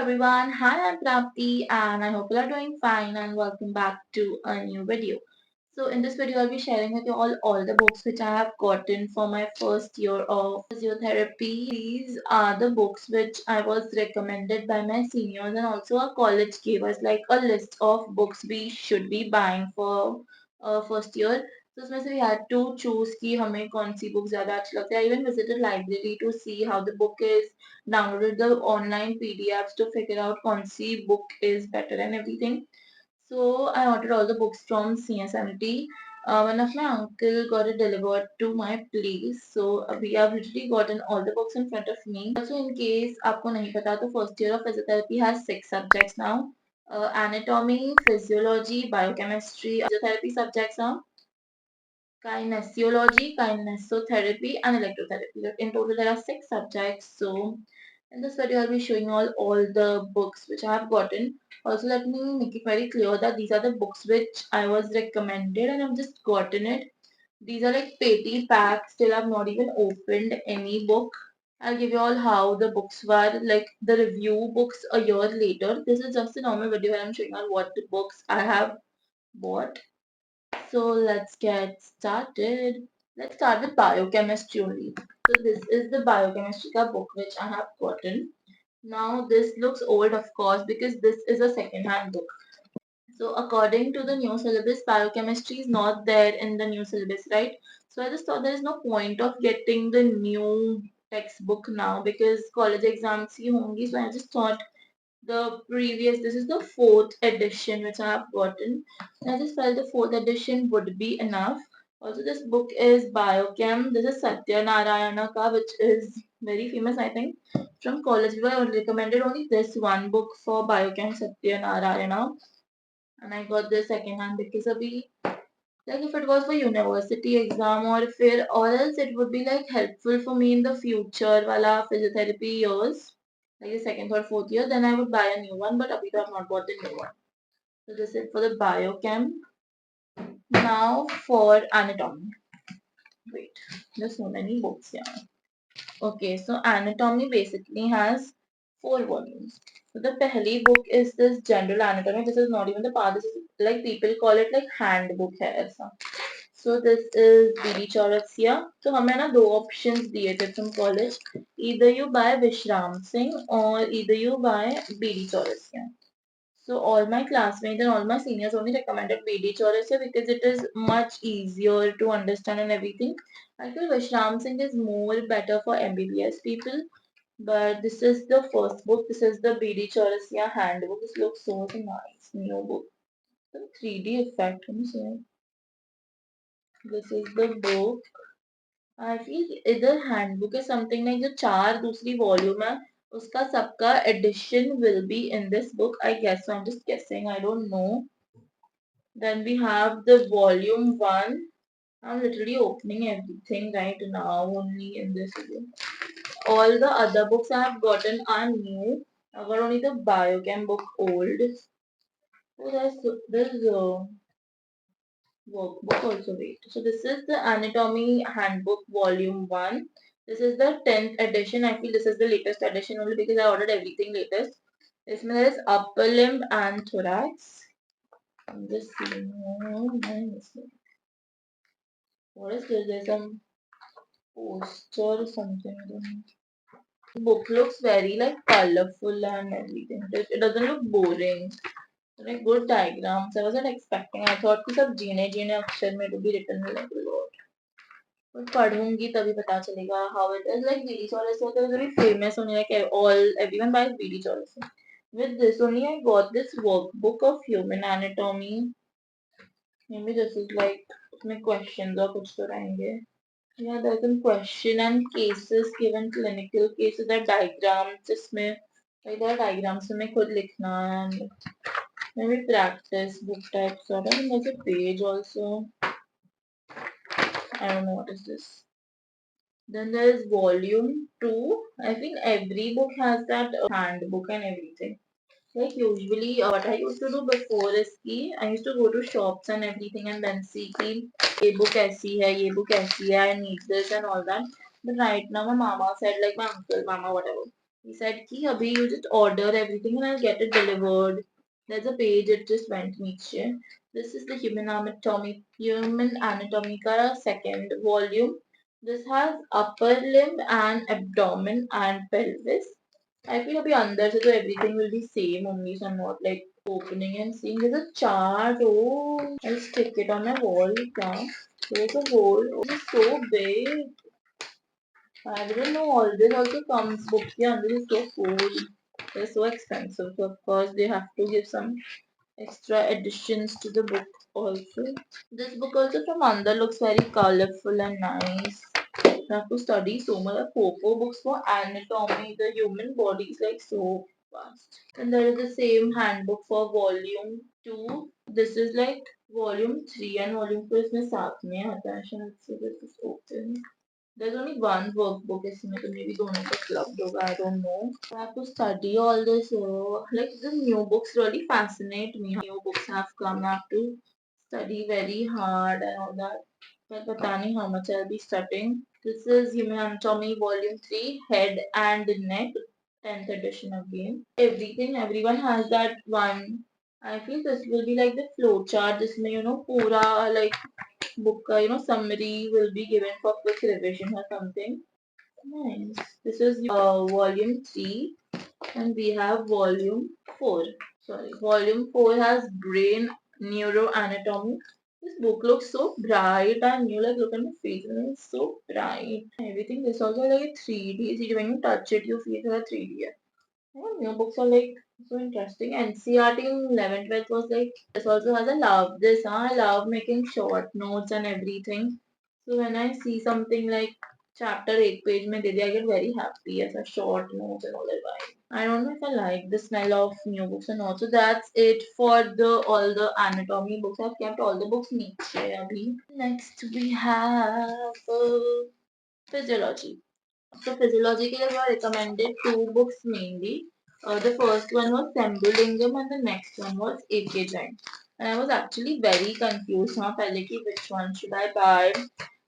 everyone, hi, I'm Prapti and I hope you are doing fine and welcome back to a new video. So in this video I'll be sharing with you all the books which I have gotten for my first year of physiotherapy. These are the books which I was recommended by my seniors, and also our college gave us like a list of books we should be buying for first year. तो उसमें से we had to choose कि हमें कौन सी book ज़्यादा अच्छी लगती है. I even visited library to see how the book is, downloaded the online PDFs to figure out कौन सी book is better and everything. So I ordered all the books from CSMT. One of my uncle got it delivered to my place. So we have literally gotten all the books in front of me. Also, in case आपको नहीं पता तो first year of physiotherapy has 6 subjects now. Anatomy, physiology, biochemistry, physiotherapy subjects are kinesiology, kinesiotherapy, and electrotherapy. In total, there are 6 subjects. So, in this video, I'll be showing all the books which I have gotten. Also, let me make it very clear that these are the books which I was recommended and I've just gotten it. These are like petty packs. Still, I've not even opened any book. I'll give you all how the books were, like the review books a year later. This is just a normal video where I'm showing all what the books I have bought. So let's get started. Let's start with biochemistry only. So this is the biochemistry ka book which I have gotten. Now this looks old, of course, because this is a second-hand book. So according to the new syllabus, biochemistry is not there in the new syllabus, right? So I just thought there is no point of getting the new textbook now because college exams ही होंगी. So I just thought this is the fourth edition which I have gotten. I just felt the fourth edition would be enough. Also, this book is Biochem. This is Satya Narayana ka, which is very famous, I think. From college, we were recommended only this one book for Biochem Satya Narayana, and I got this second hand because like if it was for university exam or else it would be like helpful for me in the future wala physiotherapy years, like the second, third, fourth year, then I would buy a new one. But abhi to I've not bought the new one. So this is for the biochem. Now for anatomy. Wait, there's so many books here. Okay, so anatomy basically has 4 volumes. So the pehli book is this general anatomy. This is not even the part. This is like people call it like handbook है ऐसा. So this is BD Chaurasia. So हमें ना 2 options दिए थे from college. Either you buy Vishram Singh or either you buy BD Chaurasia. So all my classmates and all my seniors only recommended BD Chaurasia because it is much easier to understand and everything. I feel Vishram Singh is more better for MBBS people. But this is the first book. This is the BD Chaurasia handbook. This looks so nice. New book. The 3D effect. Let me see. This is the book. I feel either handbook is something like the 4 दूसरी volume है उसका सबका edition will be in this book, I guess. So I'm just guessing. I don't know. Then we have the volume 1. I'm literally opening everything right now only in this video. All the other books I have gotten are new. I got only the biochem book old. Oh, there's workbook also. Wait. So this is the anatomy handbook volume 1. This is the 10th edition. I feel this is the latest edition only because I ordered everything latest. इसमें there is upper limb and thorax. I'm just seeing. Oh, nice. What is this? There's some poster or something. I don't know. The book looks very like colorful and everything. It doesn't look boring. Like good diagrams. I wasn't expecting. I thought कि सब जीने अक्षर में to be written like a lot. But पढ़ूंगी तभी पता चलेगा how it is. Like BD Chaurasia is very famous only, like everyone buys BD Chaurasia. With this only I got this workbook of human anatomy. Maybe this is like उसमें questions और कुछ तो रहेंगे. Yeah, there's some question and cases given, clinical cases, there are diagrams जिसमें like there are diagrams में खुद लिखना and maybe practice book type sort of. And there's a page also. I don't know what is this. Then there is volume 2. I think every book has that handbook and everything. Like usually what I used to do before is कि I used to go to shops and everything and then see कि ये book ऐसी है, ये book ऐसी है, I need this and all that. But right now my mama said, like my uncle, mama, whatever. He said, "Ki abhi you just order everything and I'll get it delivered." There's a page, it just went niche. This is the Human Anatomy ka second volume. This has upper limb and abdomen and pelvis. I feel abhi andar se to everything will be same only, so I'm not like opening and seeing. There's a chart. Oh, I'll stick it on my wall. Yeah. There's a hole. Oh, this is so big. I didn't know all this also comes books. Yeah, this is so cool. They're so expensive, so of course they have to give some extra additions to the book also. This book also from under looks very colorful and nice. You have to study so much. Four books for anatomy. The human body is like so vast. And there is the same handbook for volume 2. This is like volume 3 and volume 4 इसमें साथ में आता है शायद से. This is open. There's only one workbook इसमें तो maybe दोनों का clubbed होगा. I don't know. I have to study all this. Like the new books really fascinate me. New books have come. I have to study very hard and all that. But पता नहीं how much I'll be studying. This is Human Anatomy Volume 3, Head and Neck, 10th edition again. Everything, everyone has that one. I feel this will be like the flow chart. This may, pura like book ka, summary will be given for quick revision or something. Nice. This is volume 3 and we have volume 4. Sorry, volume 4 has brain neuroanatomy. This book looks so bright and new. Like, look at my face, and it's so bright. Everything is also like 3D. See, when you touch it, you feel like 3D. New books are like so interesting. NCRT in 11th, 12th was like, this also has a love. This, I love making short notes and everything. So when I see something like chapter 8 page mein de I get very happy as a short notes and all that. I don't know if I like the smell of new books and also that's it for the all the anatomy books. I've kept all the books niche abhi. Next we have physiology. So physiologically, I recommended two books mainly. The first one was Sembulingam and the next one was Akajan. And I was actually very confused. Huh? Pehle ki which one should I buy?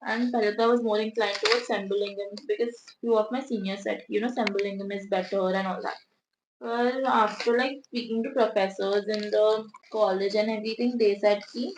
And Pehle I was more inclined towards Sembulingam because few of my seniors said, Sembulingam is better and all that. Well, after like speaking to professors in the college and everything, they said ki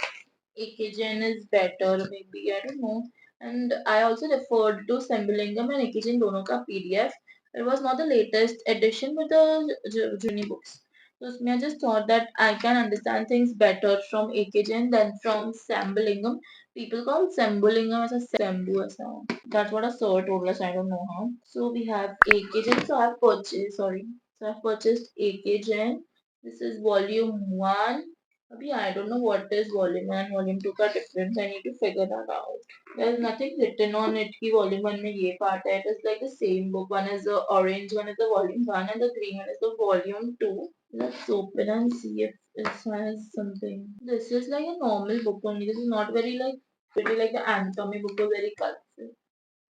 Ekigen is better, maybe I don't know. And I also referred to Sembalingam and Ekigen दोनों का PDF. It was not the latest edition, but the junior books. So उसमें I just thought that I can understand things better from Ekigen than from Sambalingam. People call Sambalingam as a Sambu ऐसा. That's what a sir told us. I don't know how. So we have Ekigen. So I've purchased. Sorry. So I've purchased Ekigen. This is volume 1. Abhi, I don't know what is volume 1 and volume 2 का difference. I need to figure that out. There's nothing written on it कि volume 1 में ये part है. It is like the same book. One is the orange, one is the volume 1 and the green one is the volume 2. Let's open and see if it has something. This is like a normal book only. This is not very like pretty like the anatomy book was very colorful.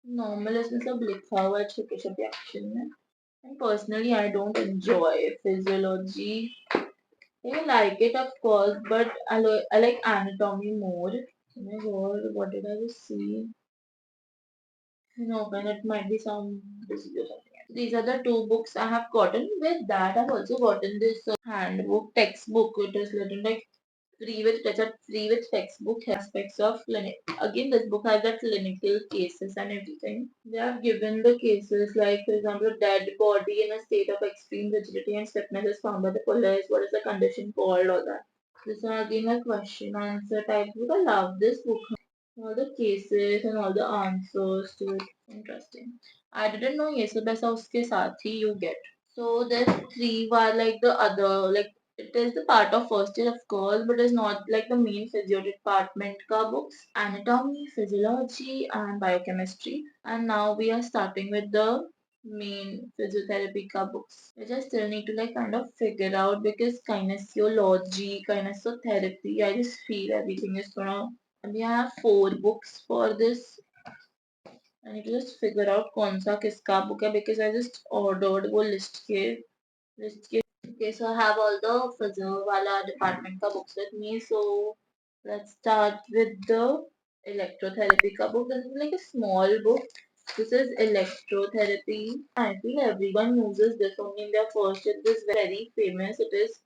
Normal इसमें सब लिखा हुआ है छोटे छोटे action में. And personally, I don't enjoy physiology. I like it, of course, but I like anatomy more. Oh my god, what did I just see? No, when it might be some disease or something. These are the two books I have gotten. With that, I've also gotten this handbook, textbook. It is written like free with textbook aspects of clinic. Again, this book has the clinical cases and everything. They have given the cases like, for example, a dead body in a state of extreme rigidity and stiffness is found by the police. What is the condition called? All that. This one again a question answer type book. I love this book. All the cases and all the answers to it. Interesting. I didn't know ये सब ऐसा उसके साथ ही you get. So there's three were like the other like it is the part of first year of course, but it's not like the main physio department ka books. Anatomy, physiology, and biochemistry. And now we are starting with the main physiotherapy ka books, which I still need to like kind of figure out because kinesiology, kinesiotherapy, I just feel everything is gonna. And we have four books for this. I need to just figure out कौन सा किसका book है because I just ordered वो list के. Okay, so I have all the physio wala department ka books with me. So let's start with the electrotherapy ka book. This is like a small book. This is electrotherapy. I feel everyone uses this only in their first year. This is very famous. It is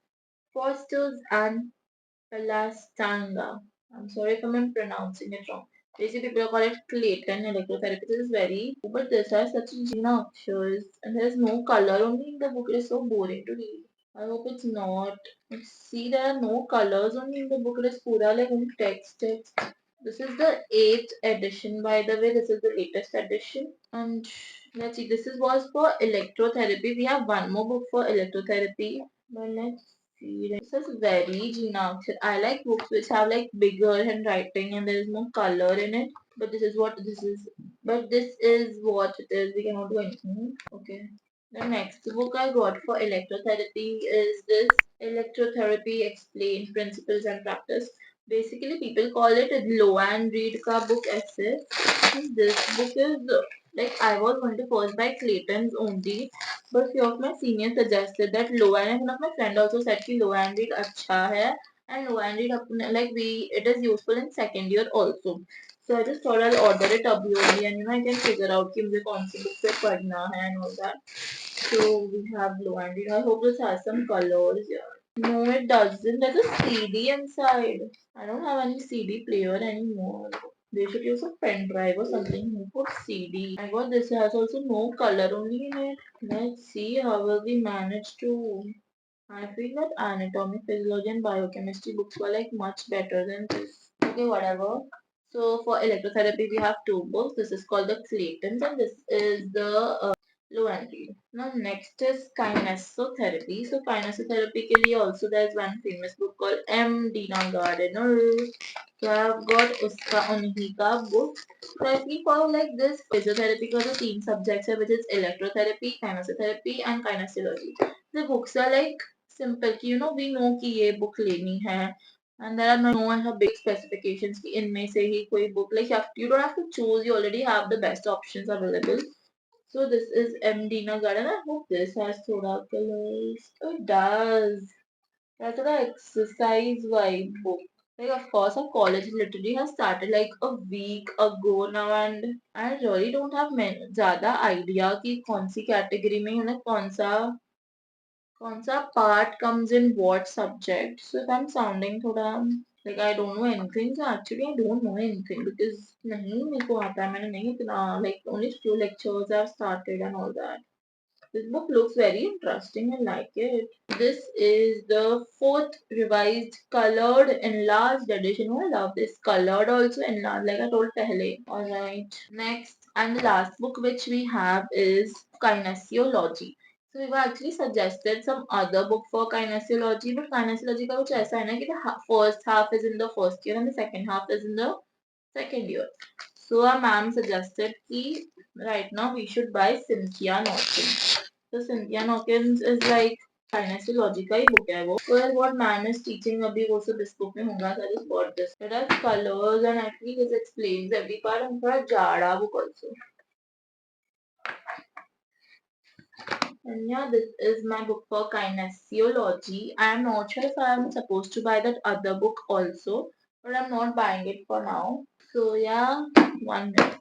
Foster's and Palastanga. I'm sorry if I'm pronouncing it wrong. Basically, people call it Clayton electrotherapy. This is very, but this has such a Gina Akshars and there is no color only in the book. It is so boring to read. I hope it's not. See, there are no colors only in the book. It is pura like only text. This is the 8th edition, by the way. This is the latest edition. And let's see, this is was for electrotherapy. We have one more book for electrotherapy. But let's see. This is very Gina. I like books which have like bigger handwriting and there is more color in it. But this is what this is. But this is what it is. We cannot do anything. Okay. The next book I got for electrotherapy is this Electrotherapy Explained Principles and Practice. Basically, people call it a low and read ka book essay. This book is like I was going to first buy Clayton's only, but few of my seniors suggested that low and one of my friend also said कि low and read अच्छा है and low and read like we it is useful in second year also. So I just thought I'll order it abhi only and I can figure out कि मुझे कौन सी book पे पढ़ना है and all that. So we have low and read. I hope this has some colors. Yeah. No, it doesn't. There's a CD inside. I don't have any CD player anymore. They should use a pen drive or something. Who put CD? I got this has also no color only in it. Let's see how will we manage to. I feel that anatomy, physiology, and biochemistry books were like much better than this. Okay, whatever. So for electrotherapy, we have two books. This is called the Claytons, and this is the low and read. Now next is kinesotherapy. So kinesotherapy के लिए also there's one famous book called M. Dina Gardner. So I've got उसका उन्हीं का book. So I feel for like this physiotherapy का जो तीन subjects है which is electrotherapy, kinesotherapy and kinesiology. The books are like simple कि you know we know कि ये book लेनी है and there are no big specifications कि इनमें से ही कोई book like you don't have to choose, you already have the best options available. So this is MD Garden. I hope this has soda colors. Oh, it does. That's an exercise vibe book. Like of course our college literally has started like a week ago now and I really don't have ज़्यादा idea कि कौन सी category में उन्हें कौन सा part comes in what subject. So if I'm sounding थोड़ा like I don't know anything, so actually I don't know anything because नहीं मेरे को आता है मैंने नहीं इतना like only few lectures I've started and all that. This book looks very interesting. I like it. This is the fourth revised, colored, enlarged edition. Oh, I love this. Colored also enlarged, like I told pehle. Alright. Next and the last book which we have is Kinesiology. So we've actually suggested some other book for kinesiology, but kinesiology का कुछ ऐसा है ना कि the first half is in the first year and the second half is in the second year. So our ma'am suggested कि right now we should buy Cynthia Norton. So Cynthia Hawkins is like kinesiology का ही book है वो. Well, what man is teaching अभी वो सब इस book में होगा. So I just bought this. It has colors and actually this explains every part and थोड़ा जाड़ा book also. And yeah, this is my book for kinesiology. I am not sure if I am supposed to buy that other book also, but I'm not buying it for now. So yeah, 1 minute.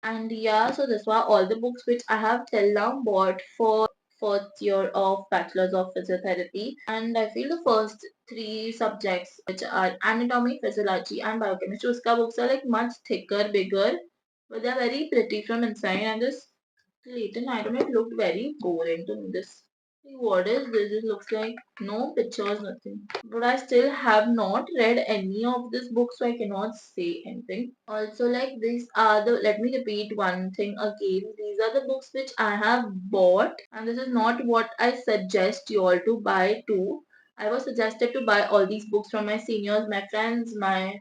And yeah, so this were all the books which I have till now bought for first year of Bachelor's of Physiotherapy. And I feel the first three subjects which are anatomy, physiology and biochemistry, uska books are like much thicker, bigger, but they're very pretty from inside and this Clayton item it looked very boring to me. This what is this? It looks like no pictures, nothing. But I still have not read any of this book, so I cannot say anything. Also, like these are the let me repeat one thing again. These are the books which I have bought, and this is not what I suggest you all to buy too. I was suggested to buy all these books from my seniors, my friends, my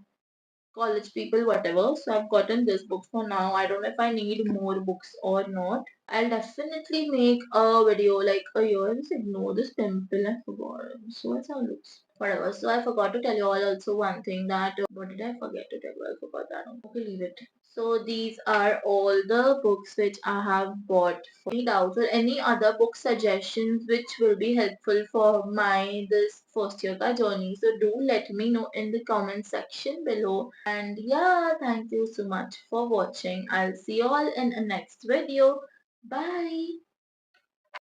college people, whatever. So I've gotten this book for now. I don't know if I need more books or not. I'll definitely make a video like a year. Just ignore this pimple. I forgot. So that's how it looks. Whatever. So I forgot to tell you all also one thing that what did I forget to tell you? I forgot that. Okay, leave it. So these are all the books which I have bought. For any doubts or any other book suggestions which will be helpful for my this first yoga journey, so do let me know in the comment section below. And yeah, thank you so much for watching. I'll see you all in a next video. Bye.